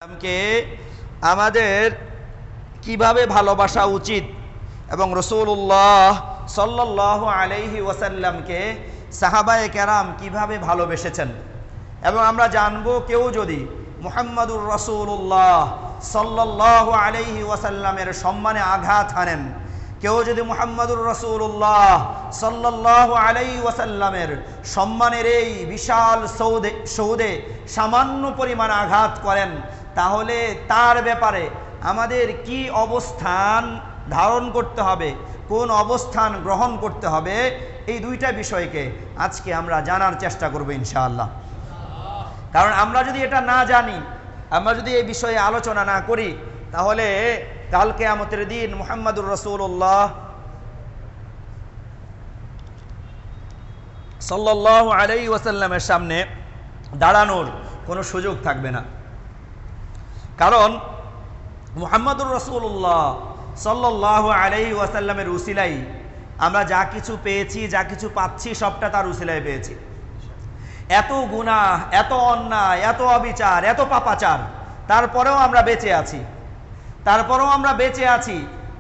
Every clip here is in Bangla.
ইসলামকে আমাদের কিভাবে ভালোবাসা উচিত এবং রাসূলুল্লাহ সাল্লাল্লাহু আলাইহি ওয়াসাল্লামকে সাহাবায়ে কেরাম কিভাবে ভালোবেসেছেন এবং আমরা জানব কেউ যদি মুহাম্মাদুর রাসূলুল্লাহ সাল্লাল্লাহু আলাইহি ওয়াসাল্লামের সম্মানে আঘাত হানেন, কেউ যদি মুহাম্মাদুর রাসূলুল্লাহ সাল্লাল্লাহু আলাইহি ওয়াসাল্লামের সম্মানের এই বিশাল সৌদে সামান্য পরিমাণ আঘাত করেন, তাহলে তার ব্যাপারে আমাদের কি অবস্থান ধারণ করতে হবে, কোন অবস্থান গ্রহণ করতে হবে, এই দুইটা বিষয়কে আজকে আমরা জানার চেষ্টা করব ইনশাআল্লাহ। কারণ আমরা যদি এটা না জানি, আমরা যদি এই বিষয়ে আলোচনা না করি, তাহলে কাল কিয়ামতের দিন মুহাম্মাদুর রাসূলুল্লাহ সাল্লাল্লাহু আলাইহি ওয়াসাল্লামের সামনে দাঁড়ানোর কোনো সুযোগ থাকবে না। কারণ মুহাম্মাদুর রাসূলুল্লাহ সাল্লাল্লাহু আলাইহি ওয়াসাল্লামের উসিলাই আমরা যা কিছু পেয়েছি, যা কিছু পাচ্ছি, সবটা তার উসিলায় পেয়েছি। এত গুনাহ, এত অন্যায়, এত অবিচার, এত পাপাচার, তারপরেও আমরা বেঁচে আছি,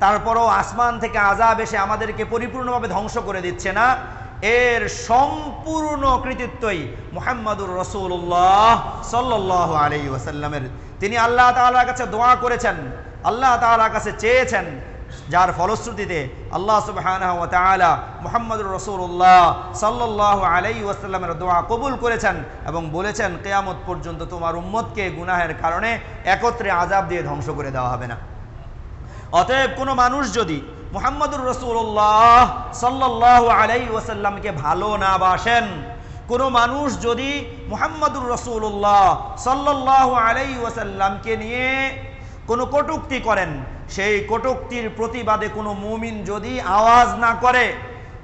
তারপরেও আসমান থেকে আযাব এসে আমাদেরকে পরিপূর্ণভাবে ধ্বংস করে দিচ্ছে না। এর সম্পূর্ণ কৃতিত্বই মুহাম্মাদুর রাসূলুল্লাহ সাল্লাল্লাহু আলাইহি ওয়াসাল্লামের। তিনি আল্লাহ তাআলার কাছে দোয়া করেছেন, আল্লাহ তাআলার কাছে চেয়েছেন, যার ফলশ্রুতিতে আল্লাহ সুবহানাহু ওয়া তাআলা মুহাম্মাদুর রাসূলুল্লাহ সাল্লাল্লাহু আলাইহি ওয়াসাল্লামের দোয়া কবুল করেছেন এবং বলেছেন কিয়ামত পর্যন্ত তোমার উম্মতকে গুনাহের কারণে একত্রে আযাব দিয়ে ধ্বংস করে দেওয়া হবে না। অতএব কোনো মানুষ যদি মুহাম্মাদুর রাসূলুল্লাহ সাল্লাল্লাহু আলাইহি ওয়াসাল্লামকে ভালো না বাসেন, কোনো মানুষ যদি মুহাম্মাদুর রাসূলুল্লাহ সাল্লাল্লাহু আলাইহি ওয়াসাল্লামকে নিয়ে কোনো কটূক্তি করেন, সেই কটূক্তির প্রতিবাদে কোনো মুমিন যদি আওয়াজ না করে,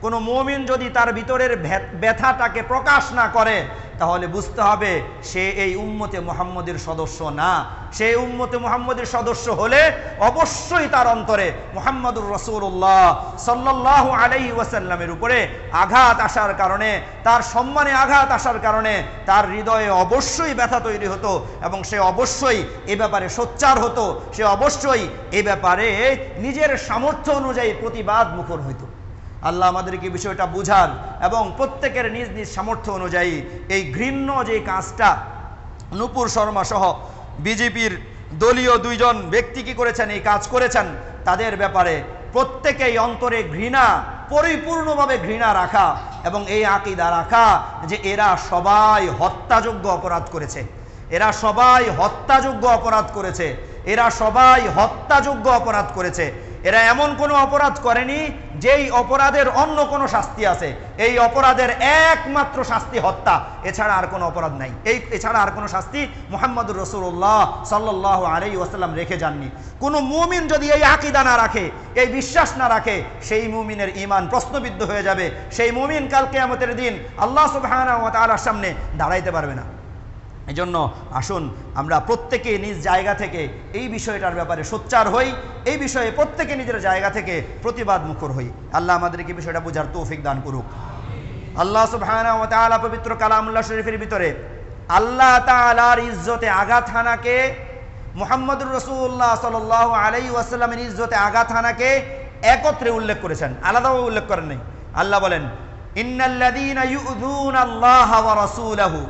কোনো মুমিন যদি তার ভিতরের ব্যথাটাকে প্রকাশ না করে, তাহলে বুঝতে হবে সে এই উম্মতে মুহাম্মদের সদস্য না। সে উম্মতে মুহাম্মদের সদস্য হলে অবশ্যই তার অন্তরে মুহাম্মাদুর রাসূলুল্লাহ সাল্লাল্লাহু আলাইহি ওয়াসাল্লামের উপরে আঘাত আসার কারণে, তার সম্মানে আঘাত আসার কারণে তার হৃদয়ে অবশ্যই ব্যথা তৈরি হতো এবং সে অবশ্যই এ ব্যাপারে সোচ্চার হতো, সে অবশ্যই এ ব্যাপারে নিজের সামর্থ্য অনুযায়ী প্রতিবাদ মুখর হইতো। আল্লাহ আমাদেরকে বিষয়টা বুঝান এবং প্রত্যেকের নিজ নিজ সামর্থ্য অনুযায়ী এই ঘৃণ্য যে কাজটা নূপুর শর্মা সহ বিজেপির দলীয় দুইজন ব্যক্তি কি করেছেন, এই কাজ করেছেন, তাদের ব্যাপারে প্রত্যেকেই অন্তরে ঘৃণা, পরিপূর্ণভাবে ঘৃণা রাখা এবং এই আকীদা রাখা যে এরা সবাই হত্যাযোগ্য অপরাধ করেছে, এরা সবাই হত্যাযোগ্য অপরাধ করেছে, এরা সবাই হত্যাযোগ্য অপরাধ করেছে। এরা এমন কোনো অপরাধ করেনি যেই অপরাধের অন্য কোনো শাস্তি আছে। এই অপরাধের একমাত্র শাস্তি হত্যা, এছাড়া আর কোনো অপরাধ নাই। এছাড়া আর কোনো শাস্তি মুহাম্মাদুর রাসূলুল্লাহ সাল্লাল্লাহু আলাইহি ওয়াসাল্লাম রেখে যাননি। কোনো মুমিন যদি এই আকীদা না রাখে, এই বিশ্বাস না রাখে, সেই মুমিনের ঈমান প্রশ্নবিদ্ধ হয়ে যাবে। সেই মুমিন কাল কিয়ামতের দিন আল্লাহ সুবহানাহু ওয়া তাআলার সামনে দাঁড়াইতে পারবে না। এই জন্য আসুন আমরা প্রত্যেকে নিজ জায়গা থেকে এই বিষয়টার ব্যাপারে সোচ্চার হই, এই বিষয়ে প্রত্যেকে নিজের জায়গা থেকে প্রতিবাদ মুখর হই। আল্লাহ আমাদেরকে বিষয়টা বোঝার তৌফিক দান করুক। আল্লাহ সুবহানাহু ওয়া তাআলা পবিত্র কালামুল্লাহ শরীফের ভিতরে আল্লাহ তাআলার ইজ্জতে আঘাত হানাকে, মুহাম্মাদুর রাসূলুল্লাহ সাল্লাল্লাহু আলাইহি ওয়াসাল্লামের ইজ্জতে আঘাত হানাকে একত্রে উল্লেখ করেছেন, আলাদাভাবে উল্লেখ করেন নাই। আল্লাহ বলেন, ইন্নাল্লাযীনা ইউযুনাল্লাহা ওয়া রাসূলাহু,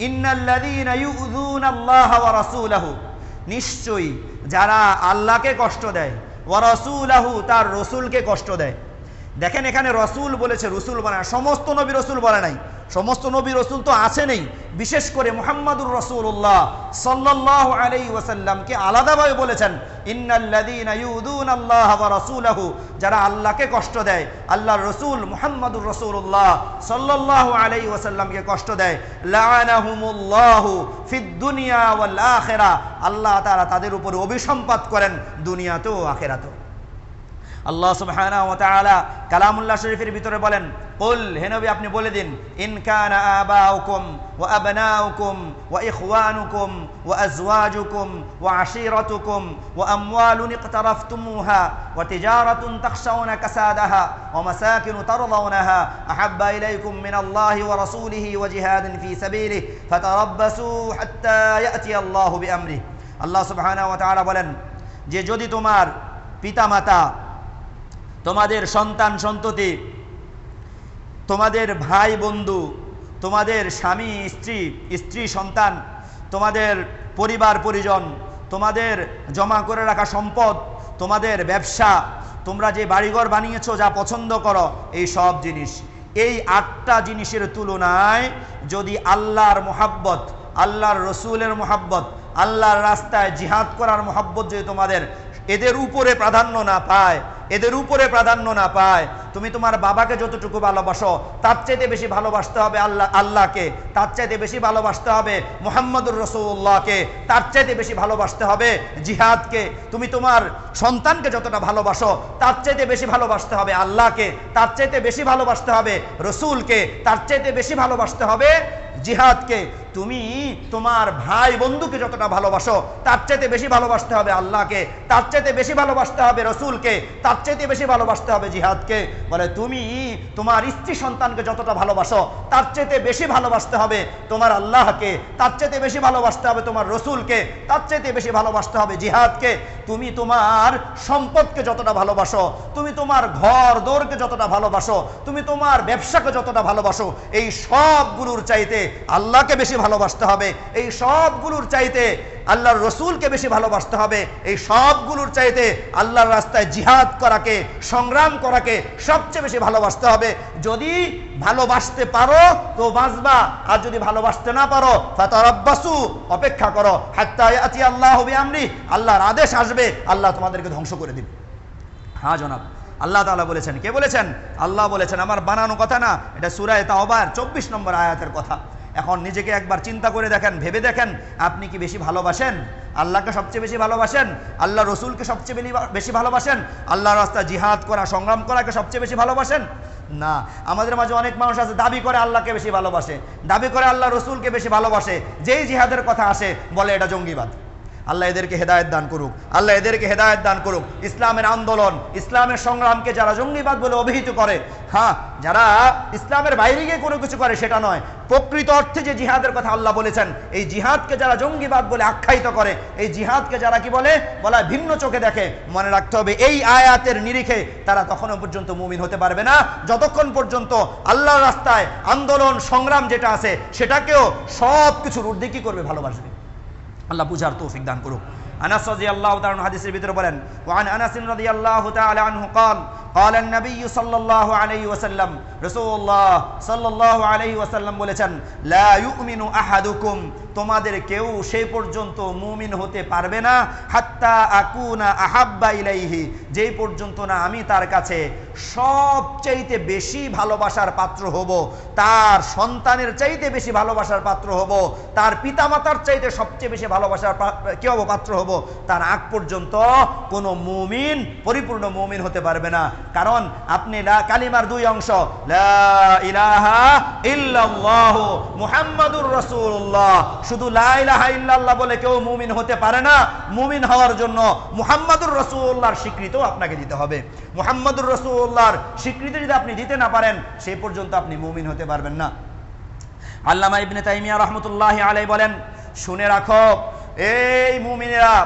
ইন্নাল্লাযীনা ইউযুনাল্লাহা ওয়া রাসূলাহু, নিশ্চয়ই যারা আল্লাহকে কষ্ট দেয়, ওয়া রাসূলাহু, তার রাসূলকে কষ্ট দেয়। দেখেন এখানে রাসূল বলেছে, রাসূল বলে না, সমস্ত নবী রাসূল বলে নাই। সমস্ত নবী রাসূল তো আছেনই, বিশেষ করে মুহাম্মাদুর রাসূলুল্লাহ সাল্লাল্লাহু আলাইহি ওয়াসাল্লামকে আলাদাভাবে বলেছেন, ইন্নাল্লাযীনা ইউযুনাল্লাহা ওয়া রাসূলাহু, যারা আল্লাহকে কষ্ট দেয়, আল্লাহর রাসূল মুহাম্মাদুর রাসূলুল্লাহ সাল্লাল্লাহু আলাইহি ওয়াসাল্লামকে কষ্ট দেয়, লাআনাহুমুল্লাহু ফিদ দুনিয়া ওয়াল আখিরা, আল্লাহ তাআলা তাদের উপর অভিসম্পাত করেন দুনিয়াতেও আখিরাতেও। আল্লাহ সুবহানাহু ওয়া তাআলা কালামুল্লাহ শরীফের ভিতরে বলেন, কুল, হে নবী আপনি বলে দিন, ইন কানা আবাউকুম ওয়া আবনাউকুম ওয়া ইখওয়ানুকুম ওয়া আজওয়াজুকুম ওয়া আশীরাতুকুম ওয়া আমওয়ালুন ইকতারাফতুমুহা ওয়া তিজারাতুন তাখশাউনা কাসাদাহা ওয়া মাসাকিন তারদাউনাহা আহাব্বা ইলাইকুম মিনাল্লাহি ওয়া রাসূলিহি ওয়া জিহাদিন ফি সাবিলিহি ফাতারাব্বাসু হাত্তা ইয়াতি আল্লাহু বিআমরিহি আল্লাহ সুবহানাহু ওয়া তাআলা বলেন যে যদি তোমার পিতামাতা, তোমাদের সন্তান সন্ততি, তোমাদের ভাই বন্ধু, তোমাদের স্বামী স্ত্রী, স্ত্রী সন্তান, তোমাদের পরিবার পরিজন, তোমাদের জমা করে রাখা সম্পদ, তোমাদের ব্যবসা, তোমরা যে বাড়িঘর বানিয়েছো, যা পছন্দ করো, এই সব জিনিস, এই 8টা জিনিসের তুলনায় যদি আল্লাহর মুহাব্বত, আল্লাহর রসুলের মুহাব্বত, আল্লাহর রাস্তায় জিহাদ করার মুহাব্বত যদি তোমাদের এদের উপরে প্রাধান্য না পায়, এদের উপরে প্রাধান্য না পায়, তুমি তোমার বাবাকে যতটুকু ভালোবাসো তার চাইতে বেশি ভালোবাসতে হবে আল্লাহকে, তার চাইতে বেশি ভালোবাসতে হবে মুহাম্মদুর রাসূলুল্লাহকে, তার চাইতে বেশি ভালোবাসতে হবে জিহাদকে। তুমি তোমার সন্তানকে যতটা ভালোবাসো তার চাইতে বেশি ভালোবাসতে হবে আল্লাহকে, তার চাইতে বেশি ভালোবাসতে হবে রসুলকে, তার চাইতে বেশি ভালোবাসতে হবে জিহাদকে। তুমি তোমার ভাই বন্ধুকে যতটা ভালোবাসো তার চাইতে বেশি ভালোবাসতে হবে আল্লাহকে, তার চাইতে বেশি ভালোবাসতে হবে রসুলকে, তার চাইতে বেশি ভালোবাসতে হবে জিহাদকে। বলে তুমি তোমার স্ত্রী সন্তানকে যতটা ভালোবাসো তার চাইতে বেশি ভালোবাসতে হবে তোমার আল্লাহকে, তার চাইতে বেশি ভালোবাসতে হবে তোমার রসুলকে, তার চাইতে বেশি ভালোবাসতে হবে জিহাদকে। তুমি তোমার সম্পদকে যতটা ভালোবাসো, তুমি তোমার ঘর দোরকে যতটা ভালোবাসো, তুমি তোমার ব্যবসাকে যতটা ভালোবাসো, এই সবগুলোর চাইতে আল্লাহকে বেশি ভালোবাসতে হবে, এই সবগুলোর চাইতে আল্লাহর রসুলকে বেশি ভালোবাসতে হবে, এই সবগুলোর চাইতে আল্লাহর রাস্তায় জিহাদ করাকে, সংগ্রাম করাকে সবচেয়ে বেশি ভালোবাসতে হবে। যদি ভালোবাসতে পারো তো বাঁচবা, আর যদি ভালোবাসতে না পারো ফাতারাব্বাসু, অপেক্ষা করো, হাত্তা ইয়াতি আল্লাহু বিআমরি, আল্লাহর আদেশ আসবে, আল্লাহ তোমাদেরকে ধ্বংস করে দিবে। হ্যাঁ জনাব, আল্লাহ তাআলা বলেছেন। কে বলেছেন? আল্লাহ বলেছেন, আমার বানানো কথা না, এটা সূরা তাওবার 24 নম্বর আয়াতের কথা। এখন নিজেকে একবার চিন্তা করে দেখেন, ভেবে দেখেন, আপনি কি বেশি ভালোবাসেন? আল্লাহকে সবচেয়ে বেশি ভালোবাসেন? আল্লাহ রসুলকে সবচেয়ে বেশি ভালোবাসেন? আল্লাহর রাস্তায় জিহাদ করা, সংগ্রাম করাকে সবচেয়ে বেশি ভালোবাসেন? না। আমাদের মাঝে অনেক মানুষ আছে দাবি করে আল্লাহকে বেশি ভালোবাসে, দাবি করে আল্লাহ রসুলকে বেশি ভালোবাসে, যেই জিহাদের কথা আসে বলে এটা জঙ্গিবাদ। আল্লাহ এদেরকে হেদায়েত দান করুক, আল্লাহ এদেরকে হেদায়েত দান করুক। ইসলামের আন্দোলন, ইসলামের সংগ্রামকে যারা জঙ্গিবাদ বলে অভিহিত করে, হ্যাঁ, যারা ইসলামের বাইরে গিয়ে কোনো কিছু করে সেটা নয়, প্রকৃত অর্থে যে জিহাদের কথা আল্লাহ বলেছেন, এই জিহাদকে যারা জঙ্গিবাদ বলে আখ্যায়িত করে, এই জিহাদকে যারা কি বলে, বলা ভিন্ন চোখে দেখে, মনে রাখতে হবে এই আয়াতের নিরিখে তারা তখনও পর্যন্ত মুমিন হতে পারবে না যতক্ষণ পর্যন্ত আল্লাহর রাস্তায় আন্দোলন সংগ্রাম যেটা আছে সেটাকেও সব কিছুর ঊর্ধ্বে কি করবে, ভালোবাসবে। আল্লাহ বুঝার তৌফিক দান করুক। আনাস রাদিয়াল্লাহু তাআলা আনহু হাদিসের ভিতরে বলেন, ওয়ান আনাস রাদিয়াল্লাহু তাআলা আনহু قال قال النبي صلى الله عليه وسلم, রাসূলুল্লাহ সাল্লাল্লাহু আলাইহি ওয়াসাল্লাম বলেছেন, লা ইউমিনু আহাদুকুম, তোমাদের কেউ সেই পর্যন্ত মুমিন হতে পারবে না, হাত্তা আকুনা আহাব্বা ইলাইহি, যেই পর্যন্ত না আমি তার কাছে সবচাইতে বেশি ভালোবাসার পাত্র হব, তার সন্তানের চাইতে বেশি ভালোবাসার পাত্র হব, তার পিতামাতার চাইতে সবচেয়ে বেশি ভালোবাসার কি হব, পাত্র হব, তার আগ পর্যন্ত কোনো মুমিন পরিপূর্ণ মুমিন হতে পারবে না। কারণ আপনি কালিমার 2 অংশ, লা ইলাহা ইল্লাল্লাহু মুহাম্মাদুর রাসূলুল্লাহ, শুধু লা ইলাহা ইল্লাল্লাহ বলে কেউ মুমিন হতে পারে না। মুমিন হওয়ার জন্য মুহাম্মাদুর রাসূলুল্লাহর স্বীকৃতিও আপনাকে দিতে হবে। মুহাম্মাদুর রাসূলুল্লাহর স্বীকৃতি যদি আপনি দিতে না পারেন, সেই পর্যন্ত আপনি মুমিন হতে পারবেন না। আল্লামা ইবনে তাইমিয়া রাহমাতুল্লাহি আলাইহি বলেন, শুনে রাখো এই মুমিনেরা,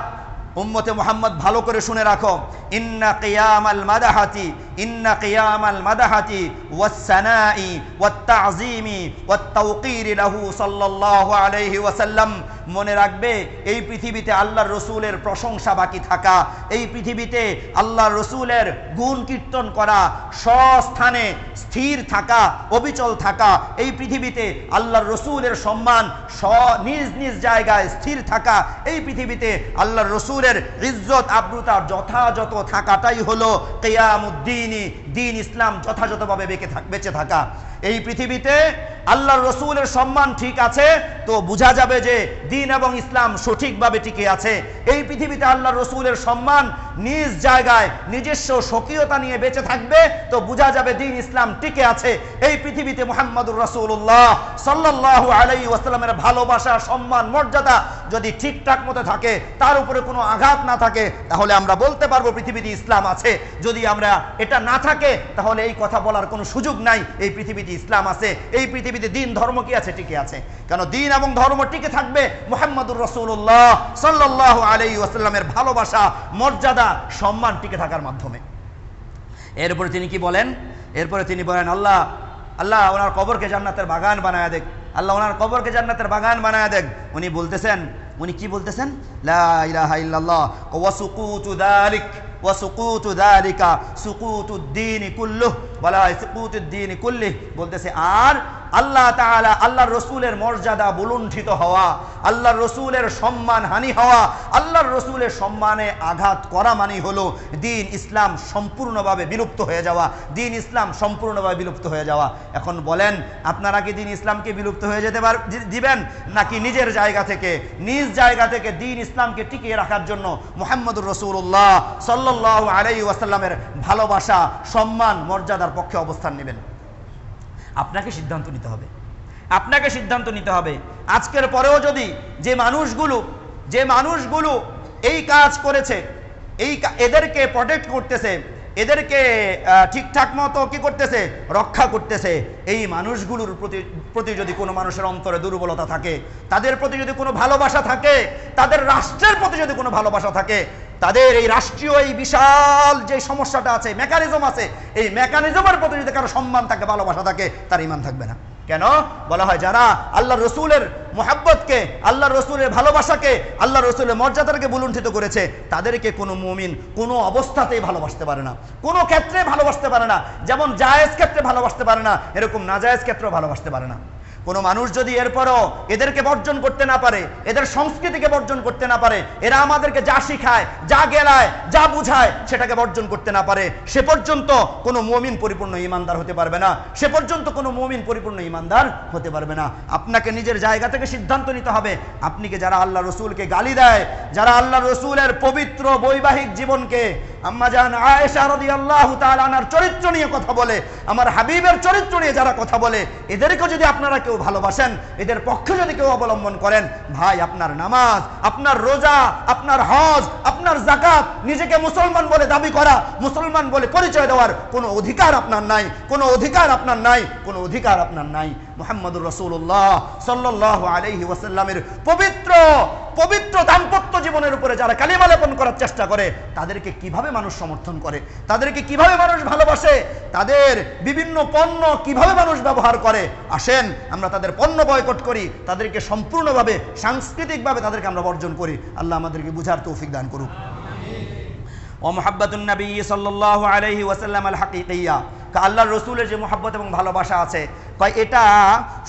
উম্মতে মুহাম্মদ ভালো করে শুনে রাখো, ইন্না কিয়ামাল মাদাহাতি, ইন্না কিয়ামাল মাদাহাতি ওয়াস সানাই ওয়াত তাযীমি ওয়াত তাওকীরি লাহু সাল্লাল্লাহু আলাইহি ওয়াসাল্লাম, মনে রাখবে এই পৃথিবীতে আল্লাহর রসুলের প্রশংসা বাকি থাকা, এই পৃথিবীতে আল্লাহর রসুলের গুণ কীর্তন করা, স্বস্থানে স্থির থাকা, অবিচল থাকা, এই পৃথিবীতে আল্লাহর রসুলের সম্মান নিজ নিজ জায়গায় স্থির থাকা, এই পৃথিবীতে আল্লাহর রসুলের ইজ্জত আবরুতার যথাযথ থাকাটাই হলো কিয়ামুদ্দিনী, দিন ইসলাম যথাযথভাবে বেঁচে থাকা। এই পৃথিবীতে আল্লাহর রসুলের সম্মান ঠিক আছে তো বোঝা যাবে যে দিন এবং ইসলাম সঠিকভাবে টিকে আছে। এই পৃথিবীতে আল্লাহর রসুলের সম্মান নিজ জায়গায় নিজস্ব স্বকীয়তা নিয়ে বেঁচে থাকবে, তো বোঝা যাবে দ্বীন ইসলাম টিকে আছে। এই পৃথিবীতে মুহাম্মদুর রাসূলুল্লাহ সাল্লাল্লাহু আলাইহি ওয়াসাল্লামের ভালোবাসা, সম্মান, মর্যাদা যদি ঠিকঠাক মতো থাকে, তার উপরে কোনো আঘাত না থাকে, তাহলে আমরা বলতে পারবো পৃথিবীতে ইসলাম আছে। যদি আমরা এটা না থাকে, তাহলে এই কথা বলার কোনো সুযোগ নাই এই পৃথিবীতে ইসলাম আছে, এই পৃথিবীতে দ্বীন ধর্ম কি আছে, টিকে আছে। কেন দ্বীন এবং ধর্ম টিকে থাকবে মুহাম্মদুর রাসূলুল্লাহ সাল্লাল্লাহু আলাইহি ওয়াসাল্লামের ভালোবাসা, মর্যাদা, সম্মান টিকে থাকার মাধ্যমে। এরপরে তিনি কি বলেন? এরপরে তিনি বলেন আল্লাহ আল্লাহ ওনার কবরকে জান্নাতের বাগান বানায়া দেখ, আল্লাহ ওনার কবরকে জান্নাতের বাগান বানায়া দেখ। উনি বলতেছেন, উনি কি বলতেছেন? লা ইলাহা ইল্লাল্লাহ ওয়া সুকুতু যালিক ওয়া সুকুতু যালিকা সুকুতুদ দ্বীন কুল্লুহ ওয়া লা সুকুতুদ দ্বীন কুল্লিহ। বলতেছে আর আল্লাহ তাআলা, আল্লাহর রাসূলের মর্যাদা বুলুণ্ঠিত হওয়া, আল্লাহর রাসূলের সম্মান হানি হওয়া, আল্লাহর রাসূলের সম্মানে আঘাত করা মানে হলো দ্বীন ইসলাম সম্পূর্ণভাবে বিলুপ্ত হয়ে যাওয়া, দ্বীন ইসলাম সম্পূর্ণভাবে বিলুপ্ত হয়ে যাওয়া। এখন বলেন, আপনারা কি দ্বীন ইসলামকে বিলুপ্ত হয়ে যেতে দিবেন, নাকি নিজের জায়গা থেকে, নিজ জায়গা থেকে দ্বীন ইসলামকে টিকিয়ে রাখার জন্য মুহাম্মদুর রাসূলুল্লাহ সাল্লাল্লাহু আলাইহি ওয়াসাল্লামের ভালোবাসা, সম্মান, মর্যাদার পক্ষে অবস্থান নেবেন? আপনাকে সিদ্ধান্ত নিতে হবে, আপনাকে সিদ্ধান্ত নিতে হবে। আজকের পরেও যদি যে মানুষগুলো এই কাজ করেছে, এদেরকে প্রটেক্ট করতেছে, এদেরকে ঠিকঠাক মতো কি করতেছে, রক্ষা করতেছে, এই মানুষগুলোর প্রতি যদি কোনো মানুষের অন্তরে দুর্বলতা থাকে, তাদের প্রতি যদি কোনো ভালোবাসা থাকে, তাদের রাষ্ট্রের প্রতি যদি কোনো ভালোবাসা থাকে, তাদের এই রাষ্ট্রীয় এই বিশাল যে সমস্যাটা আছে, মেকানিজম আছে, এই মেকানিজমের প্রতি যদি কারো সম্মান থাকে, ভালোবাসা থাকে, তার ঈমান থাকবে না। কেন বলা হয়, যারা আল্লাহর রাসূলের মুহাব্বতকে, আল্লাহর রাসূলের ভালোবাসাকে, আল্লাহর রাসূলের মর্যাদাকে বুলুণ্ঠিত করেছে, তাদেরকে কোনো মুমিন কোনো অবস্থাতেই ভালোবাসতে পারে না, কোনো ক্ষেত্রে ভালোবাসতে পারে না। যেমন জায়েজ ক্ষেত্রে ভালোবাসতে পারে না, এরকম নাজায়েজ ক্ষেত্রেও ভালোবাসতে পারে না। কোনো মানুষ যদি এরপরও এদেরকে বর্জন করতে না পারে, এদের সংস্কৃতিকে বর্জন করতে না পারে, এরা আমাদেরকে যা শিখায়, যা গেলায়, যা বুঝায়, সেটাকে বর্জন করতে না পারে, সে পর্যন্ত কোনো মুমিন পরিপূর্ণ ঈমানদার হতে পারবে না, সে পর্যন্ত কোনো মুমিন পরিপূর্ণ ঈমানদার হতে পারবে না। আপনাকে নিজের জায়গা থেকে সিদ্ধান্ত নিতে হবে। আপনি কি যারা আল্লাহ রসুলকে গালি দেয়, যারা আল্লাহ রসুলের পবিত্র বৈবাহিক জীবনকে, আম্মা জান আয়েশা রাদিয়াল্লাহু তাআলা আনহার চরিত্র নিয়ে কথা বলে, আমার হাবিবের চরিত্র নিয়ে যারা কথা বলে, এদেরকে যদি আপনারা কেউ ভালোবাসেন, এদের পক্ষে যদি কেউ অবলম্বন করেন, ভাই আপনার নামাজ, আপনার রোজা, আপনার হজ, আপনার যাকাত, নিজেকে মুসলমান বলে দাবি করা, মুসলমান বলে পরিচয় দেওয়ার কোনো অধিকার আপনার নাই, কোনো অধিকার আপনার নাই, কোনো অধিকার আপনার নাই। মুহাম্মদুর রাসূলুল্লাহ সাল্লাল্লাহু আলাইহি ওয়াসাল্লামের পবিত্র দাম্পত্য জীবনের উপরে যারা কালিমা লেপন করার চেষ্টা করে, তাদেরকে কিভাবে মানুষ সমর্থন করে, তাদেরকে কিভাবে মানুষ ভালোবাসে, তাদের বিভিন্ন পণ্য কিভাবে মানুষ ব্যবহার করে, আসেন আমরা তাদের পণ্য বয়কট করি, তাদেরকে সম্পূর্ণভাবে সাংস্কৃতিকভাবে তাদেরকে আমরা বর্জন করি। আল্লাহ আমাদেরকে বুঝার তৌফিক দান করুক। ও মুহাব্বাতুন নবী সাল্লাল্লাহু আলাইহি ওয়াসাল্লাম আল হাকিকিয়া, আল্লাহর রাসূলের যে মুহাব্বত এবং ভালোবাসা আছে, কয় এটা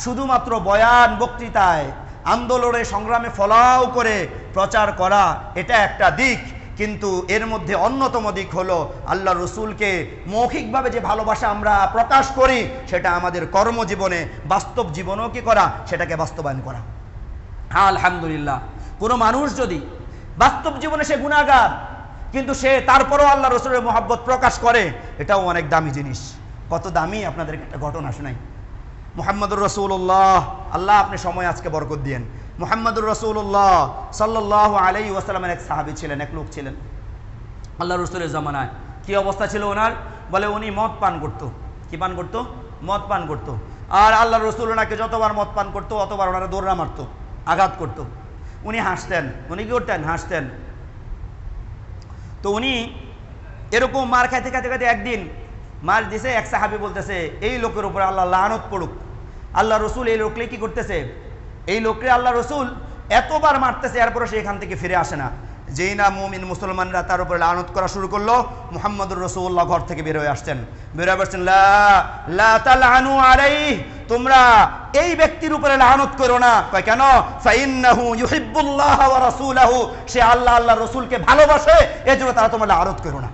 শুধুমাত্র বয়ান, বক্তৃতায়, আন্দোলনে, সংগ্রামে ফলাও করে প্রচার করা, এটা একটা দিক, কিন্তু এর মধ্যে অন্যতম দিক হলো আল্লাহ রসুলকে মৌখিকভাবে যে ভালোবাসা আমরা প্রকাশ করি, সেটা আমাদের কর্মজীবনে, বাস্তব জীবনেও কি করা, সেটাকে বাস্তবায়ন করা। আলহামদুলিল্লাহ, কোনো মানুষ যদি বাস্তব জীবনে সে গুনাহগার, কিন্তু সে তারপরও আল্লাহ রসুলের মহব্বত প্রকাশ করে, এটাও অনেক দামি জিনিস। কত দামি, আপনাদের একটা ঘটনা শোনাই। মুহাম্মদুর রাসূলুল্লাহ, আল্লাহ আপনি সময় আজকে বরকত দিয়েন, মুহাম্মদুর রাসূলুল্লাহ সাল্লাল্লাহু আলাইহি ওয়াসাল্লামের এক সাহাবী ছিলেন, এক লোক ছিলেন আল্লাহ রসুলের জামানায়। কি অবস্থা ছিল ওনার? বলে উনি মদ পান করতো। কি পান করতো? মদ পান করতো। আর আল্লাহ রসুল ওনাকে যতবার মদ পান করতো, অতবার ওনারা দৌড়া মারতো, আঘাত করতো। উনি হাসতেন। উনি কি করতেন? হাসতেন। তো উনি এরকম মার খাইতে খাইতে খাইতে একদিন মার দিছে, এক সাহাবী বলতেছে এই লোকের উপরে আল্লাহ লানত পড়ুক। আল্লাহ রসুল এই লোককে কি করতেছে? এই লোককে আল্লাহ রসুল এতবার মারতেছে, এরপরে সে এখান থেকে ফিরে আসে না। যেই না মুমিন মুসলমানরা তার উপরে লানত করা শুরু করলো, মুহাম্মদুর রাসূলুল্লাহ ঘর থেকে বের হয়ে আসছেন। বের হয়ে বলছেন, লা তালআনু আলাইহি, তোমরা এই ব্যক্তির উপরে লানত করো না। কয় কেন? ফাইন্নাহু ইউহিব্বুল্লাহ ওয়া রাসূলাহু, সে আল্লাহ, আল্লাহর রাসূলকে ভালোবাসে, এজন্য তারা তোমরা লানত করো না।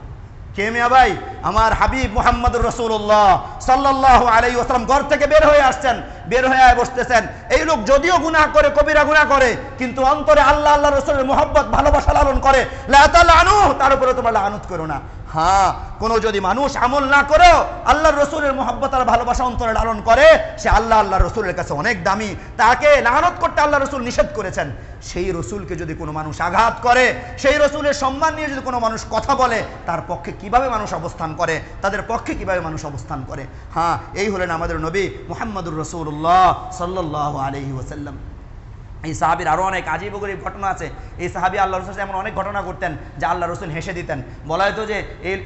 কে মিয়া ভাই? আমার হাবিব মুহাম্মদুর রাসূলুল্লাহ সাল্লাল্লাহু আলাইহি ওয়াসাল্লাম ঘর থেকে বের হয়ে আসছেন, বের হয়ে বসতেছেন। এই লোক যদিও গুনাহ করে, কবিরা গুনাহ করে, কিন্তু অন্তরে আল্লাহ আল্লাহ রাসূলের মুহাব্বত ভালোবাসা লালন করে। লা তালানু, তার উপরে তোমরা লানত করো না। হ্যাঁ, কোনো যদি মানুষ আমল না করে আল্লাহর রসুলের মুহাব্বত আর ভালোবাসা অন্তরে লালন করে, সে আল্লাহ আল্লাহর রসুলের কাছে অনেক দামি। তাকে লানত করতে আল্লাহ রসুল নিষেধ করেছেন। সেই রসুলকে যদি কোনো মানুষ আঘাত করে, সেই রসুলের সম্মান নিয়ে যদি কোনো মানুষ কথা বলে, তার পক্ষে কিভাবে মানুষ অবস্থান করে, তাদের পক্ষে কিভাবে মানুষ অবস্থান করে। হ্যাঁ, এই হলেন আমাদের নবী মুহাম্মদুর রাসূলুল্লাহ সাল্লাল্লাহু আলাইহি ওয়াসাল্লাম। এই সাহাবীর আরও অনেক আজীব গরীব ঘটনা আছে। এই সাহাবী আল্লাহ রসুল এমন অনেক ঘটনা করতেন যে আল্লাহ রসুল হেসে দিতেন। বলা হয়তো যে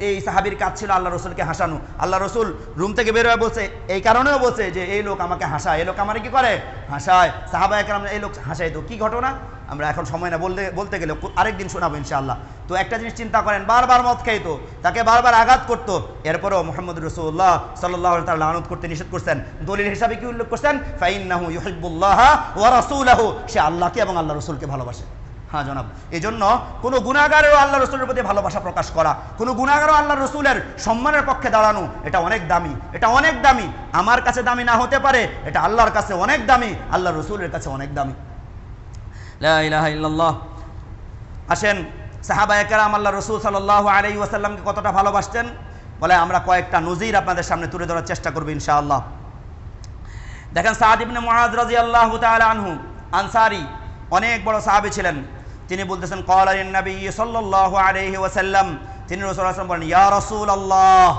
এই সাহাবীর কাজ ছিল আল্লাহ রসুলকে হাসানো। আল্লাহ রসুল রুম থেকে বের হয়ে বলছে, এই কারণেও বলছে যে এই লোক আমাকে হাসায়, এই লোক আমার কি করে, হাসায়। সাহাবায়ে কেরাম এই লোক হাসায়। তো কি ঘটনা আমরা এখন সময় না বলতে গেলে আরেকদিন শোনাবো ইনশাআল্লাহ। তো একটা জিনিস চিন্তা করেন, বারবার মদ খাইতো, তাকে বারবার আঘাত করতো, এরপরেও মুহাম্মদ রাসূলুল্লাহ সাল্লাল্লাহু আলাইহি ওয়া সাল্লাম লানত করতে নিষেধ করছেন। দলিল হিসাবে কি উল্লেখ করছেন? ফাইন্নাহু ইউহিব্বুল্লাহ ওয়া রাসূলহু, সে আল্লাহকে এবং আল্লাহ রসুলকে ভালোবাসে। হ্যাঁ জনাব, এই জন্য কোনো গুনাহগারেরও আল্লাহ রসুলের প্রতি ভালোবাসা প্রকাশ করা, কোনো গুনাহগারও আল্লাহ রসুলের সম্মানের পক্ষে দাঁড়ানো, এটা অনেক দামি, এটা অনেক দামি। আমার কাছে দামি না হতে পারে, এটা আল্লাহর কাছে অনেক দামি, আল্লাহ রসুলের কাছে অনেক দামি। লা ইলাহা ইল্লাল্লাহ। আসেন, সাহাবায়ে কেরাম আল্লাহ রসুল সাল্লাল্লাহু আলাইহি ওয়াসাল্লামকে কতটা ভালোবাসতেন বলে আমরা কয়েকটা নজির আপনাদের সামনে তুলে ধরার চেষ্টা করব ইনশাআল্লাহ। দেখেন, সাদ ইবনে মুআয রাদিয়াল্লাহু তাআলা আনহু, আনসারী, অনেক বড় সাহাবী ছিলেন। তিনি বলতেছেন, ক্বালা লিন নবী সাল্লাল্লাহু আলাইহি ওয়াসাল্লাম, তিনি রাসূল সাল্লাল্লাহু আলাইহি ওয়াসাল্লাম বলেন, ইয়া রাসূলুল্লাহ,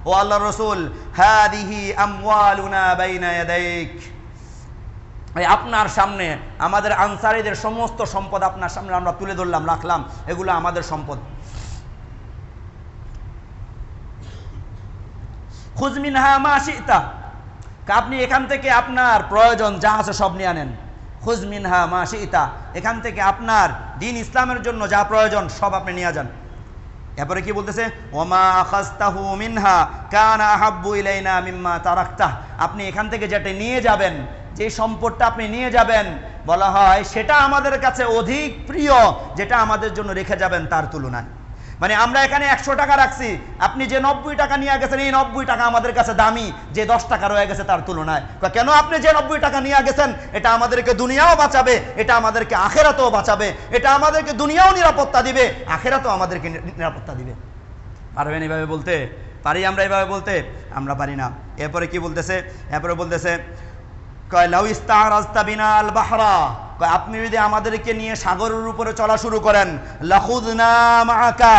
ও আল্লাহর রাসূল, হাদিহি আমওয়ালুনা বাইনা ইয়াদাইক, আপনার সামনে আমাদের আনসারীদের সমস্ত সম্পদ আপনার সামনে আমরা তুলে ধরলাম, রাখলাম, এগুলো আমাদের সম্পদ। খুয মিনহা মা শি'তা, আপনি এখান থেকে আপনার প্রয়োজন যা আছে সব নিয়ে আনেন। খুয মিনহা মা শি'তা, এখান থেকে আপনার দ্বীন ইসলামের জন্য যা প্রয়োজন সব আপনি নিয়ে যান। এরপরে কি বলতেছে? ওমা আখাযতাহু মিনহা কানা আহাব্বু ইলাইনা মিম্মা তারাকতা, আপনি এখান থেকে যেটা নিয়ে যাবেন, যে সম্পদটা আপনি নিয়ে যাবেন, বলা হয় সেটা আমাদের কাছে অধিক প্রিয় যেটা আমাদের জন্য রেখে যাবেন তার তুলনায়। মানে আমরা এখানে 100 টাকা রাখছি, আপনি যে 90 টাকা নিয়ে গেছেন, এই 90 টাকা আমাদের কাছে দামি যে 10 টাকা রয়ে গেছে তার তুলনায়। কেন? আপনি যে 90 টাকা নিয়ে গেছেন এটা আমাদেরকে দুনিয়াও বাঁচাবে, এটা আমাদেরকে আখেরাতেও বাঁচাবে, এটা আমাদেরকে দুনিয়াও নিরাপত্তা দিবে, আখেরাতেও আমাদেরকে নিরাপত্তা দিবে। পারবেন এইভাবে বলতে? পারি আমরা এইভাবে বলতে? আমরা পারি না। এরপরে কি বলতেছে? এরপরে বলতেছে, লাউ ইস্তারাজতা বিনাল বাহরা, আপনি যদি আমাদেরকে নিয়ে সাগরের উপরে চলা শুরু করেন, লাখুযনা মাআকা,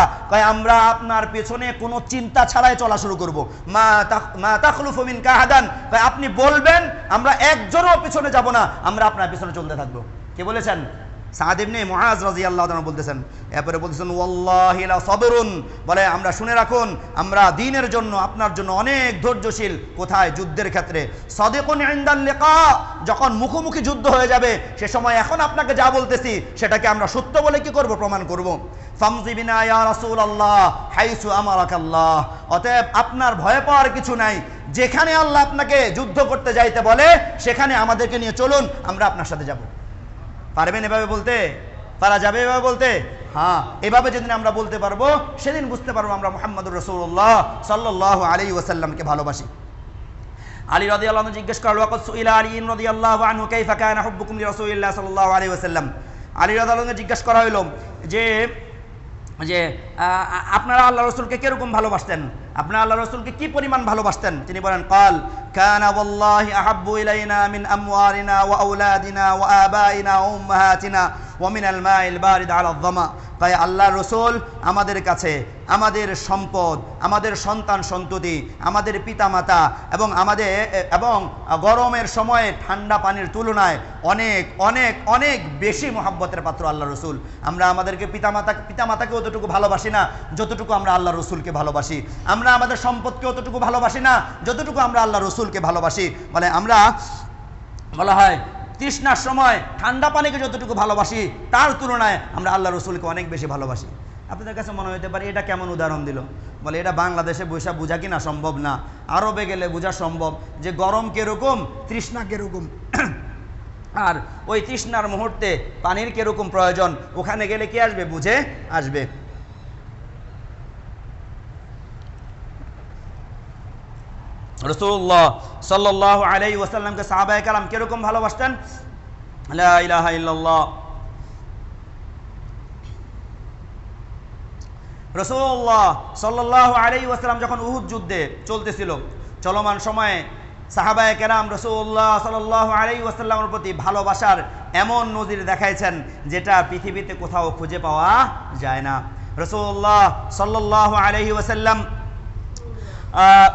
আমরা আপনার পেছনে কোনো চিন্তা ছাড়াই চলা শুরু করব। মা তাখলুফু মিনকা আহাদান, আপনি বলবেন আমরা একজনও পিছনে যাব না, আমরা আপনার পিছনে চলতে থাকবো। কে বলেছেন? সাদ ইবনে মুআয রাদিয়াল্লাহু তাআলা বলতেছেন। এরপরে বলতেছেন, ওয়াল্লাহি লা সাবরুন, বলে আমরা শুনে রাখুন, আমরা দ্বীনের জন্য আপনার জন্য অনেক ধৈর্যশীল। কোথায়? যুদ্ধের ক্ষেত্রে। সাদিকুন ইনদাল লিকা, যখন মুখোমুখি যুদ্ধ হয়ে যাবে সে সময় এখন আপনাকে যা বলতেছি সেটাকে আমরা সত্য বলে কি করব? প্রমাণ করব। ফামজি বিনা ইয়া রাসূলুল্লাহ হাইসু আমারাকাল্লাহ, অতএব আপনার ভয় পাওয়ার কিছু নাই, যেখানে আল্লাহ আপনাকে যুদ্ধ করতে যাইতে বলে সেখানে আমাদেরকে নিয়ে চলুন, আমরা আপনার সাথে যাব। পারবেন এভাবে বলতে? পারা যাবে এভাবে বলতে? হ্যাঁ, এভাবে যেদিন আমরা বলতে পারবো সেদিন বুঝতে পারবো আমরা মুহাম্মদুর রাসূলুল্লাহ সাল্লাল্লাহু আলাইহি ওয়াসাল্লামকে ভালোবাসি। আলী রাদিয়াল্লাহু আনহু জিজ্ঞেস করলেন, ওয়াকাদ সুইলা আলী রাদিয়াল্লাহু আনহু কাইফা কানা হুব্বুকুম লিরাসূলিল্লাহ সাল্লাল্লাহু আলাইহি ওয়াসাল্লাম, আলী রাদিয়াল্লাহু আনহু জিজ্ঞেস করা হলো যে আপনারা আল্লাহ রসুলকে কিরকম ভালোবাসতেন, আপনারা আল্লাহ রসুলকে কি পরিমাণ ভালোবাসতেন? তিনি বলেন, ক্বাল কানা ওয়াল্লাহি আহাব্বু ইলাইনা মিন আমওয়ালিনা ওয়া আওলাদিনা ওয়া আবাইনা ওয়া উম্মাহাতিনা ওয়া মিনাল মাইল বারিদ আলা যামা, তাই আল্লাহ রসুল আমাদের কাছে আমাদের সম্পদ, আমাদের সন্তান সন্ততি, আমাদের পিতামাতা এবং গরমের সময়ে ঠান্ডা পানির তুলনায় অনেক অনেক অনেক বেশি মহব্বতের পাত্র আল্লাহ রসুল। আমরা আমাদেরকে পিতামাতাকে অতটুকু ভালোবাসি না যতটুকু আমরা আল্লাহ রসুলকে ভালোবাসি। আমরা আমাদের সম্পদকে অতটুকু ভালোবাসি না যতটুকু আমরা আল্লাহ রসুলকে ভালোবাসি। বলে আমরা, বলা হয় তৃষ্ণার সময় ঠান্ডা পানিকে যতটুকু ভালোবাসি তার তুলনায় আমরা আল্লাহ রসুলকে অনেক বেশি ভালোবাসি। আপনাদের কাছে মনে হতে পারে এটা কেমন উদাহরণ দিল? বলে এটা বাংলাদেশে বৈশা বোঝা কিনা সম্ভব না, আরবে গেলে বোঝা সম্ভব যে গরম কিরকম, তৃষ্ণা কিরকম, আর ওই তৃষ্ণার মুহূর্তে পানির কিরকম প্রয়োজন, ওখানে গেলে কি আসবে? বুঝে আসবে। রাসূলুল্লাহ সাল্লাল্লাহু আলাইহি ওয়াসাল্লামকে সাহাবায়ে কেরাম কিরকম ভালোবাসতেন? লা ইলাহা ইল্লাল্লাহ। রাসূলুল্লাহ সাল্লাল্লাহু আলাইহি ওয়াসাল্লাম যখন উহুদ যুদ্ধে চলতেছিল, চলমান সময়ে সাহাবায়ে কেরাম রাসূলুল্লাহ সাল্লাল্লাহু আলাইহি ওয়াসাল্লামের প্রতি ভালোবাসার এমন নজির দেখাইছেন যেটা পৃথিবীতে কোথাও খুঁজে পাওয়া যায় না। রাসূলুল্লাহ সাল্লাল্লাহু আলাইহি ওয়াসাল্লাম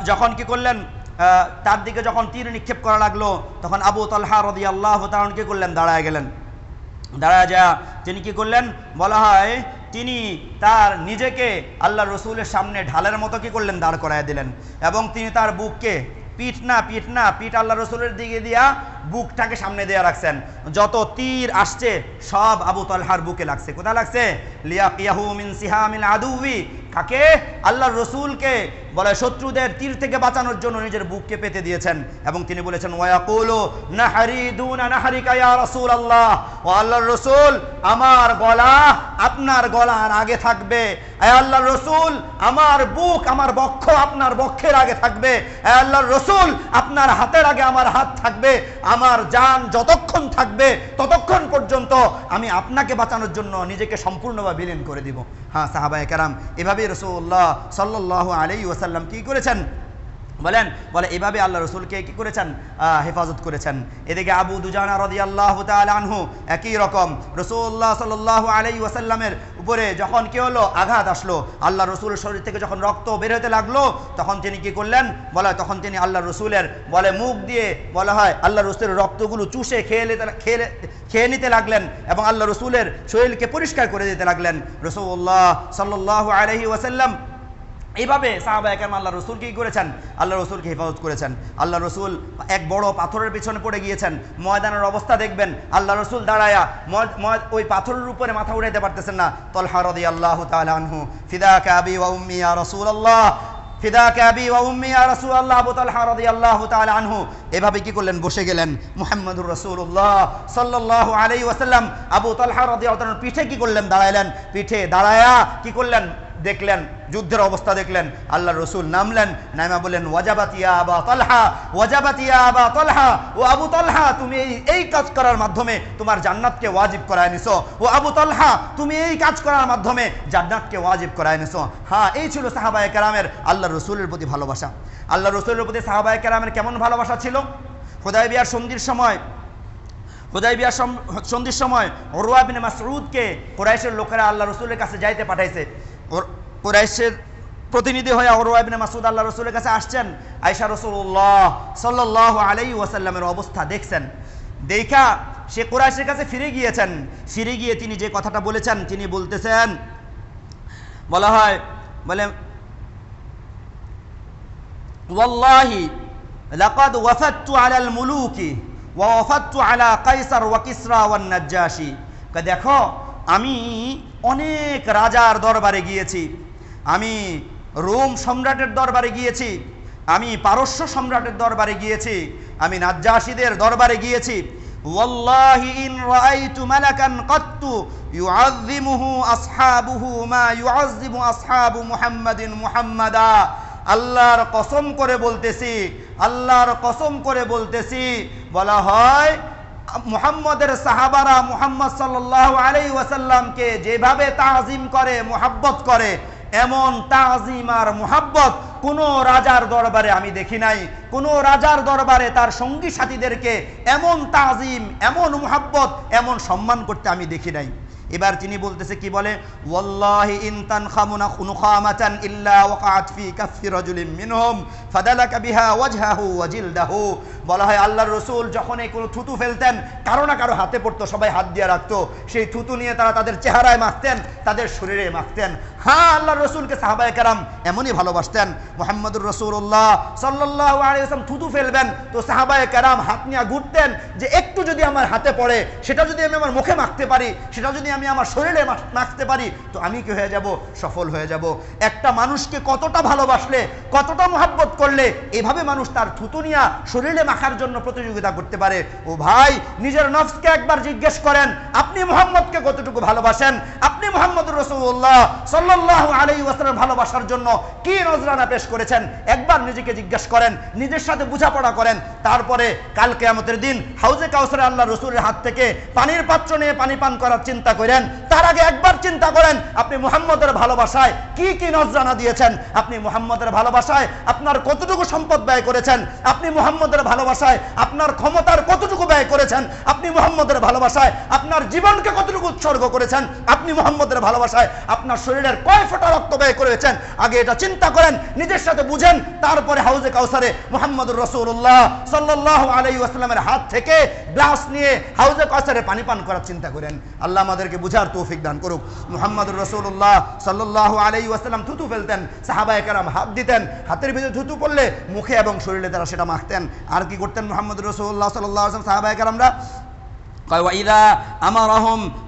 যখন কি করলেন, তার দিকে যখন তীর নিক্ষেপ করা লাগলো, তখন আবু তালহা রাদিয়াল্লাহু তাআলা কি করলেন? দাঁড়ায় গেলেন। দাঁড়ায় যা তিনি কি করলেন? বলা হয় তিনি তার নিজেকে আল্লাহ রসুলের সামনে ঢালের মতো কি করলেন? দাঁড় করায় দিলেন। এবং তিনি তার বুককে, পিঠ আল্লাহ রসুলের দিকে দিয়া বুকটাকে সামনে দিয়ে রাখছেন। যত তীর আসছে সব আবু তালহার বুকে লাগছে। কোথায় লাগছে? লিয়াকিয়াহু মিন সিহামিল আদুবি। কাকে? আল্লাহর রসুলকে বলে শত্রুদের তীর থেকে বাঁচানোর জন্য নিজের বুককে পেতে দিয়েছেন। এবং তিনি বলেছেন ওয়ায়াকুলু নাহরি দুনা নাহরিকা ইয়া রাসূলুল্লাহ, ও আল্লাহর রসুল আমার গলা আপনার গলার আগে থাকবে। আয় আল্লাহর রসুল আমার বুক, আমার বক্ষ আপনার বক্ষের আগে থাকবে। আয় আল্লাহর রসুল আপনার হাতের আগে আমার হাত থাকবে। আমার জান যতক্ষণ থাকবে ততক্ষণ পর্যন্ত আমি আপনাকে বাঁচানোর জন্য নিজেকে সম্পূর্ণভাবে বিলীন করে দিব। হ্যাঁ, সাহাবায়ে কেরাম এভাবে রাসূলুল্লাহ সাল্লাল্লাহু আলাইহি ওয়াসাল্লাম কি করেছেন? বলে এভাবে আল্লাহ রসুলকে কি করেছেন? হেফাজত করেছেন। এদিকে আবু দুজানা রাদিয়াল্লাহু তাআলা আনহু একই রকম রাসূলুল্লাহ সাল্লাল্লাহু আলাইহি ওয়াসাল্লামের উপরে যখন কি হলো? আঘাত আসলো, আল্লাহ রসুলের শরীর থেকে যখন রক্ত বের হতে লাগলো, তখন তিনি কি করলেন? তখন তিনি আল্লাহ রসুলের মুখ দিয়ে বলা হয় আল্লাহ রসুলের রক্তগুলো চুষে খেয়ে নিতে লাগলেন এবং আল্লাহ রসুলের শরীরকে পরিষ্কার করে দিতে লাগলেন। রাসূলুল্লাহ সাল্লাল্লাহু আলাইহি ওয়াসাল্লাম এইভাবে সাহাবায়ে কেরাম আল্লাহ রসুল কি করেছেন? আল্লাহ রসুলকে হেফাজত করেছেন। আল্লাহ রসুল এক বড় পাথরের পিছনে পড়ে গিয়েছেন। ময়দানের অবস্থা দেখবেন, আল্লাহ রসুল দাঁড়ায়া ওই পাথরের উপরে মাথা উঠাইতে পারতেছেন না। তালহা রাদিয়াল্লাহু তাআলা আনহু, ফিদাকা আবি ওয়া উম্মি ইয়া রাসূলুল্লাহ, ফিদাকা আবি ওয়া উম্মি ইয়া রাসূলুল্লাহ। আবু তালহা রাদিয়াল্লাহু তাআলা আনহু এভাবে কি করলেন? বসে গেলেন। মুহাম্মদুর রাসূলুল্লাহ সাল্লাল্লাহু আলাইহি ওয়াসাল্লাম আবু তালহা রাদিয়াল্লাহু তাআলার পিঠে কি করলেন? দাঁড়াইলেন। পিঠে দাঁড়ায়া কি করলেন? দেখলেন, যুদ্ধের অবস্থা দেখলেন। আল্লাহ রসুল নামলেন, নামা বললেন ওয়াজাবাত ইয়া আবা তালহা, ওয়াজাবাত ইয়া আবা তালহা, ও আবু তালহা তুমি এই কাজ করার মাধ্যমে তোমার জান্নাতকে ওয়াজিব করায় নিছো। ও আবু তালহা তুমি এই কাজ করার মাধ্যমে জান্নাতকে ওয়াজিব করায় নিছো। হ্যাঁ, এই ছিল সাহাবায়ে কেরামের আল্লাহ রসুলের প্রতি ভালোবাসা। আল্লাহ রসুলের প্রতি সাহাবায়ে কেরামের কেমন ভালোবাসা ছিল? হুদায়বিয়ার সন্ধির সময় উরওয়া বিন মাসউদকে কুরাইশের লোকেরা আল্লাহ রসুলের কাছে যাইতে পাঠাইছে। কুরাইশের প্রতিনিধি হয়ে উরওয়া ইবনে মাসউদ আল্লাহ রসুলের কাছে আসছেন। আয়েশা রাসূলুল্লাহ সাল্লাল্লাহু আলাইহি ওয়াসাল্লামের অবস্থা দেখছেন। দেখা সে কুরাইশের কাছে ফিরে গিয়ে তিনি যে কথাটা বলেছেন, তিনি বলতেছেন, বলা হয় ওয়াল্লাহি লাকাদ ওয়াফাততু আলাল মুলুকি ওয়া ওয়াফাততু আলা কাইসার ওয়া কিসরা ওয়ান নাজ্জাশি। দেখো আমি অনেক রাজার দরবারে গিয়েছি, আমি রোম সম্রাটের দরবারে গিয়েছি, আমি পারস্য সম্রাটের দরবারে গিয়েছি, আমি নাজ্জাশীদের দরবারে গিয়েছি। ওয়াল্লাহি ইন রাআইতু মালাকান কাত্তু ইউআযযিমুহু আসহাবুহু মা ইউআযযিমু আসহাবু মুহাম্মাদিন মুহাম্মাদা। আল্লাহর কসম করে বলতেছি, বলা হয় মুহাম্মদের সাহাবারা মুহাম্মদ সাল্লাল্লাহু আলাইহি ওয়াসাল্লামকে যেভাবে তাজিম করে, মুহাব্বত করে, এমন তাজিম আর মুহাব্বত কোন রাজার দরবারে আমি দেখি নাই। কোন রাজার দরবারে তার সঙ্গী সাথীদেরকে এমন তাজিম, এমন মুহাব্বত, এমন সম্মান করতে আমি দেখি নাই। এবার তিনি বলতেছে, কি বলে? ওয়াল্লাহি ইন তানখামুনা খুনখামাতান ইল্লা ওয়াকাত ফি কাফি রাজুলিন মিনহুম ফাদালাকা বিহা ওয়াজহাহু ওয়া জিলদাহু। বলা হয় আল্লাহর রাসূল যখন এই কোনো থুতু ফেলতেন, কারো না কারো হাতে পড়তো, সবাই হাত দিয়ে রাখতো, সেই থুতু নিয়ে তারা তাদের চেহারায় মাখতেন, তাদের শরীরে মাখতেন। হ্যাঁ, আল্লাহর রাসূলকে সাহাবায়ে কেরাম এমনই ভালোবাসতেন। মুহাম্মদুর রাসূলুল্লাহ সাল্লাল্লাহু আলাইহি ওয়াসাল্লাম থুতু ফেলবেন তো সাহাবায়ে কেরাম হাত নিয়ে ঘুরতেন যে একটু যদি আমার হাতে পড়ে, সেটা যদি আমি আমার মুখে মাখতে পারি, সেটা যদি আমি আমার শরীরে মাখতে পারি তো আমি কি হয়ে যাব? সফল হয়ে যাব। একটা মানুষকে কতটা ভালোবাসলে, কতটা মহব্বত করলে এভাবে মানুষ তার থুতু নিয়ে শরীরে মাখার জন্য প্রতিযোগিতা করতে পারে? ও ভাই, নিজের নফসকে একবার জিজ্ঞেস করেন, আপনি মুহাম্মদকে কতটুকু ভালোবাসেন? আপনি মুহাম্মদুর রাসূলুল্লাহ সাল্লাল্লাহু আলাইহি ওয়াসাল্লাম ভালোবাসার জন্য কি নজরানা পেশ করেছেন? একবার নিজেকে জিজ্ঞেস করেন, নিজের সাথে বোঝাপড়া করেন। তারপরে কাল কিয়ামতের দিন হাউজে কাউসারে আল্লাহ রাসূলের হাত থেকে পানির পাত্র নিয়ে পানি পান করার চিন্তা করেন। তার আগে একবার চিন্তা করেন আপনি মুহাম্মদের ভালোবাসায় কি কি নজরানা দিয়েছেন? আপনি মুহাম্মদের ভালোবাসায় আপনার কতটুকু সম্পদ ব্যয় করেছেন? আপনি মুহাম্মদের ভালোবাসায় আপনার ক্ষমতার কতটুকু ব্যয় করেছেন? আপনি মুহাম্মদের ভালোবাসায় আপনার জীবনকে কতটুকু উৎসর্গ করেছেন? আপনি মুহাম্মদের ভালোবাসায় আপনার শরীরের কয় ফোঁটা রক্ত ব্যয় করেছেন? আগে এটা চিন্তা করেন, নিজের সাথে বুঝেন। তারপরে হাউজে কাউসারে মুহাম্মদুর রাসূলুল্লাহ সাল্লাল্লাহু আলাইহি ওয়াসাল্লামের হাত থেকে গ্লাস নিয়ে হাউজে কাউসারে পানি পান করার চিন্তা করেন। আল্লাহ আমাদেরকে বুঝার তৌফিক দান করুক। মুহাম্মদুর রাসূলুল্লাহ সাল্লাল্লাহু আলাইহি ওয়াসাল্লাম থুতু ফেলতেন, সাহাবায়ে কেরাম হাত দিতেন, হাতের ভিতরে থুতু পড়লে মুখে এবং শরীরে তারা সেটা মাখতেন। আর কি করতেন মুহাম্মদুর রাসূলুল্লাহ সাল্লাল্লাহু আলাইহি ওয়াসাল্লাম? সাহাবায়ে কেরামরা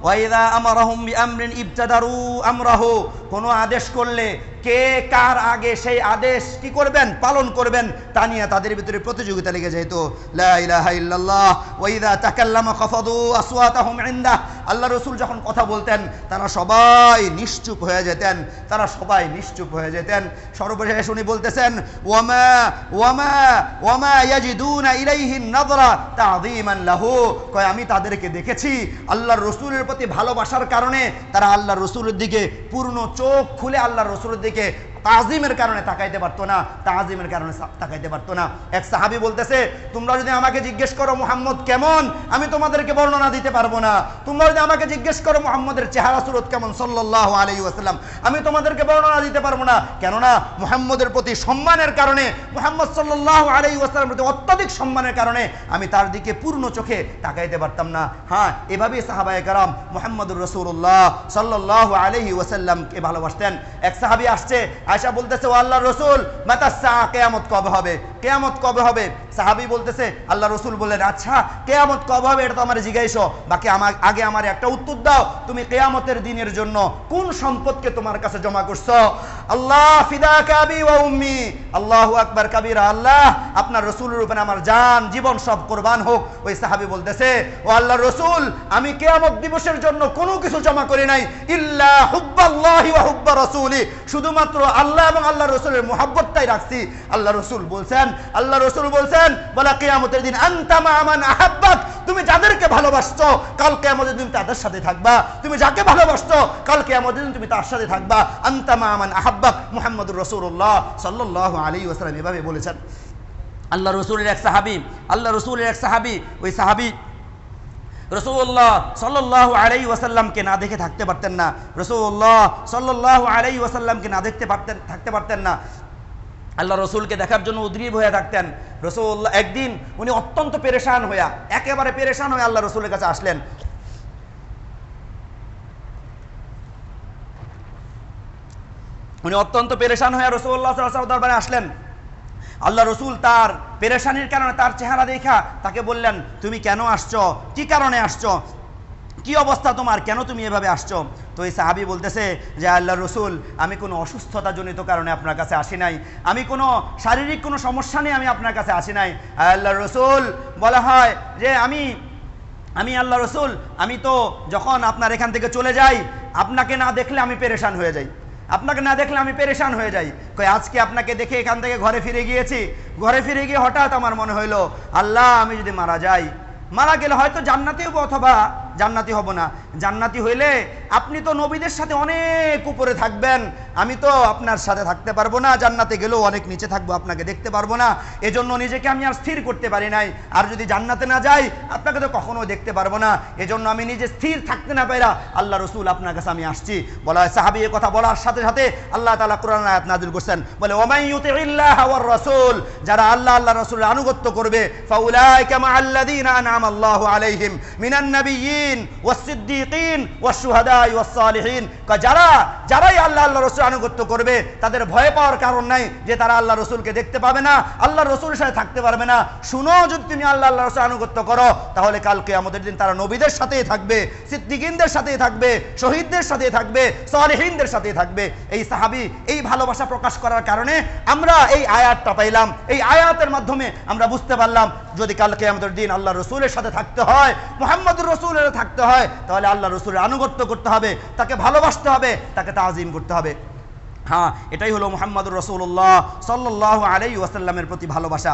ওয়াইদা আমারাহুম বিআমরিন ইবতাদারু আমরাহু, কোনো আদেশ করলে কে কার আগে সেই আদেশ কি করবেন? পালন করবেন, তা নিয়ে তাদের ভিতরে প্রতিযোগিতা লেগে যেত। লা ইলাহা ইল্লাল্লাহ। ওয়াইদা তাকাল্লামা খাফাদু আসওয়াতাহুম ইনদা, আল্লাহ রাসূল যখন কথা বলতেন তারা সবাই নিশ্চুপ হয়ে যেতেন, তারা সবাই নিশ্চুপ হয়ে যেতেন। সর্বশেষ উনি বলতেছেন ওয়ামা ইয়াজিদুনা ইলাইহি নাযরা তাযীমান লাহু, কয় আমি তাদেরকে দেখেছি আল্লাহর রাসূলের প্রতি ভালোবাসার কারণে তারা আল্লাহর রাসূলের দিকে পূর্ণ চোখ খুলে আল্লাহর রাসূলের দিকে তাজিমের কারণে তাকাইতে পারতো না, তাজিমের কারণে তাকাইতে পারতো না। এক সাহাবী বলতেছে, তোমরা যদি আমাকে জিজ্ঞেস করো মুহাম্মদ কেমন, আমি তোমাদেরকে বর্ণনা দিতে পারবো না। তোমরা যদি আমাকে জিজ্ঞেস করো মুহাম্মদের চেহারা সুরত কেমন সাল্লাল্লাহু আলাইহি ওয়াসাল্লাম, আমি তোমাদেরকে বর্ণনা দিতে পারবো না। কেননা মুহাম্মদের প্রতি সম্মানের কারণে, মুহাম্মদ সাল্লাল্লাহু আলাইহি ওয়াসাল্লামের প্রতি অত্যধিক সম্মানের কারণে আমি তার দিকে পূর্ণ চোখে তাকাইতে পারতাম না। হ্যাঁ, এভাবেই সাহাবায়ে কেরাম মুহাম্মদুর রাসূলুল্লাহ সাল্লাল্লাহু আলাইহি ওয়াসাল্লামকে ভালোবাসতেন। এক সাহাবী আসছে, আয়েশা বলতেছে, ও আল্লাহর রাসূল, মাতা সাআ, কিয়ামত কবে হবে? কিয়ামত কবে হবে? সাহাবী বলতেছে, আল্লাহর রাসূল বললেন, আচ্ছা কিয়ামত কবে হবে এটা তো আমার জিজ্ঞাসা, বাকি আগে আমার একটা উত্তর দাও, তুমি কিয়ামতের দিনের জন্য কোন সম্পদকে তোমার কাছে জমা করছো? আল্লাহ ফিদাকা আবি ওয়া উম্মি, আল্লাহু আকবার কাবীরা, আল্লাহ আপনার রাসূলের উপরে আমার জান জীবন সব কুরবান হোক। ওই সাহাবী বলতেছে, ও আল্লাহর রাসূল, আমি কিয়ামত দিবসের জন্য কোনো কিছু জমা করি নাই, ইল্লা হুব্বাল্লাহি ওয়া হুব্বা রাসূলি, শুধুমাত্র আল্লাহ এবং আল্লাহর রাসূলের মুহাব্বতটাই রাখছি। আল্লাহর রাসূল বলছেন, বলা কিয়ামতের দিন আনতা মা মান আহাব্বাক, তুমি যাদেরকে ভালোবাসছো কাল কিয়ামতের দিন তাদের সাথে থাকবা, তুমি যাকে ভালোবাসছো কাল কিয়ামতের দিন তুমি তার সাথে থাকবা। আনতা মা মান আহাব্বাক, মুহাম্মদুর রাসূলুল্লাহ সাল্লাল্লাহু আলাইহি ওয়াসাল্লাম এভাবে বলেছেন। আল্লাহর রাসূলের এক সাহাবী, ওই সাহাবী রাসূলুল্লাহ সাল্লাল্লাহু আলাইহি ওয়াসাল্লামকে না দেখে থাকতে পারতেন না, রাসূলুল্লাহ সাল্লাল্লাহু আলাইহি ওয়াসাল্লামকে না দেখতে থাকতে পারতেন না। আল্লাহ রসুলকে দেখার জন্য উদ্গ্রীব হয়ে থাকতেন। রাসূলুল্লাহ একদিন উনি অত্যন্ত পেরেশান হয়ে, একেবারে পেরেশান হয়ে আল্লাহ রসুলের কাছে আসলেন। উনি অত্যন্ত পেরেশান হয়ে রাসূলুল্লাহ সাল্লাল্লাহু আলাইহি ওয়াসাল্লাম দরবারে আসলেন। আল্লাহ রসুল তার পেরেশানির কারণে, তার চেহারা দেখা তাকে বললেন, তুমি কেন আসছো? কি কারণে আসছো? কি অবস্থা তোমার? কেন তুমি এভাবে আসছো? তো এই সাহাবী বলতেছে যে আল্লাহ রসুল, আমি কোনো অসুস্থতাজনিত কারণে আপনার কাছে আসি নাই, আমি কোনো শারীরিক কোনো সমস্যা নিয়ে আমি আপনার কাছে আসি নাই। আল্লাহ রসুল বলা হয় যে আমি আল্লাহ রসুল, আমি তো যখন আপনার এখান থেকে চলে যাই আপনাকে না দেখলে আমি পেরেশান হয়ে যাই, আপনাকে না দেখলে আমি পেরেশান হয়ে যাই। কই আজকে আপনাকে দেখে এখান থেকে ঘরে ফিরে গিয়েছি, ঘরে ফিরে গিয়ে হঠাৎ আমার মনে হইলো, আল্লাহ আমি যদি মারা যাই, মারা গেলে হয়তো জান্নাতি হবো অথবা জান্নাতি হব না। জান্নাতি হইলে আপনি তো নবীদের সাথে অনেক উপরে থাকবেন, আমি তো আপনার সাথে থাকতে পারবো না, জান্নাতে গেলেও অনেক নিচে থাকবো, আপনাকে দেখতে পারবো না। এজন্য নিজেকে আমি আর স্থির করতে পারি নাই। আর যদি জান্নাতে না যাই আপনাকে তো কখনো দেখতে পারবো না, এজন্য আমি নিজে স্থির থাকতে না পাইরা আল্লাহ রসুল আপনার কাছে আমি আসছি। বলা হয় সাহাবী এই কথা বলার সাথে সাথে আল্লাহ তাআলা কোরআন আয়াত নাযিল করছেন, বলে ওয়ামান ইউতিইল্লাহ ওয়ার রাসূল, যারা আল্লাহ আল্লাহর রাসূলের আনুগত্য করবে, ফাউলাইকা মাআল্লাযীনা আনআমা আল্লাহু আলাইহিম মিনান নাবিয়্যিন ওয়ান-নাবিয়্যিন ওয়াস-সিদ্দীকিন ওয়াশ-শুহাদা'i ওয়াস-সালিহিন। যারাই আল্লাহ রাসূলের আনুগত্য করবে তাদের ভয় পাওয়ার কারণ নাই যে তারা আল্লাহ রাসূলকে দেখতে পাবে না, আল্লাহ রাসূলের সাথে থাকতে পারবে না। শুনো, যদি তুমি আল্লাহ রাসূলের আনুগত্য করো তাহলে কাল কিয়ামতের দিন তারা নবীদের সাথেই থাকবে, সিদ্দীকিনদের সাথেই থাকবে, শহীদদের সাথেই থাকবে, সালেহিনদের সাথেই থাকবে। এই সাহাবী এই ভালোবাসা প্রকাশ করার কারণে আমরা এই আয়াতটা পাইলাম। এই আয়াতের মাধ্যমে আমরা বুঝতে পারলাম যদি কাল কিয়ামতের দিন আল্লাহ রাসূলের সাথে থাকতে হয়, মুহাম্মদুর রাসূলের থাকতে হয়, তাহলে আল্লাহ রাসূলের আনুগত্য করতে হবে, তাকে ভালোবাসতে হবে, তাকে তাজিম করতে হবে। হ্যাঁ, এটাই হলো মুহাম্মদুর রাসূলুল্লাহ সাল্লাল্লাহু আলাইহি ওয়াসাল্লামের প্রতি ভালোবাসা।